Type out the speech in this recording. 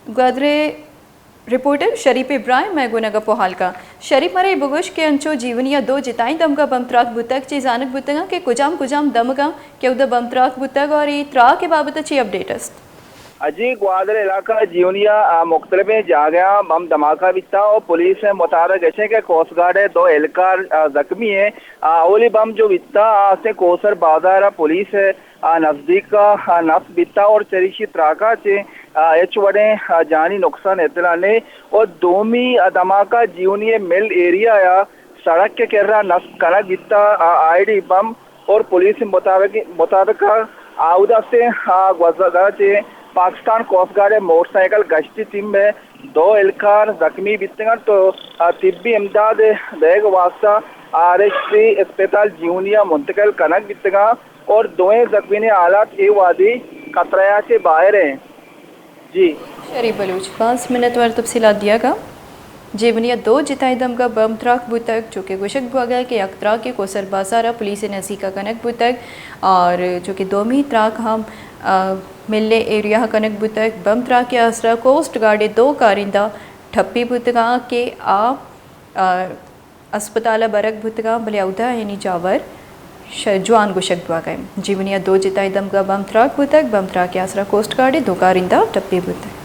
Gadre reporter शरीफ इब्राहिम मैं गुनगा पोहालका शरीफ मरे बुगुश के अंचो जीवनिया दो जिताई दमगा बमत्राक बुतक चीजानक बुतगा के कुजाम दमगा के उद बमत्राक बुतक और ई त्रा के बाबत अच्छी अपडेट अजी ग्वादर इलाका जीवनिया मुख्तलिफ जगह बम धमाका बिता और पुलिस है मुताबिक ऐसे के कोस्ट गार्ड है दो एहलकार जख्मी है ओली बम जो बिता से कोसर बाजार पुलिस है नजदीक का नफ्स बिता और चरीशी त्राका से एच वड़े जानी नुकसान इतला ने और दोमी धमाका जीवनी मिल एरिया या सड़क के कहरा नफ्स कनक बिता आईडी बम और पुलिस मुताबिक आउदा से ग्वादर से पाकिस्तान कोस्ट गार्ड मोटरसाइकिल गश्ती टीम में दो एहलकार जख्मी बितंगा तो तिब्बी इमदाद देग वास्ता RHC अस्पताल जीवनिया मुंतकिल कनक बितंगा और दोए जख्मी ने हालात ए वादी कतराया से बाहर हैं। जी शरीफ बलूच 5 मिनट वर तफसीलात दिया का जीवनिया दो जिताई दम का बम त्राक बुतक जो कि गुशक भागा के अख्तरा के कोसर बासारा पुलिस नसी का कनक बुतक और जो कि दोमी त्राक हम मिलने एरिया कनक बुतक बम त्राक के असरा कोस्ट गार्ड दो कारिंदा ठप्पी बुतगा के अस्पताल बरक बुतगा बलियाउदा यानी जावर जवान गुशक भागा जीवनिया दो जिताई दम का बम त्राक के असरा कोस्ट गार्ड दो कारिंदा ठप्पी बुतक।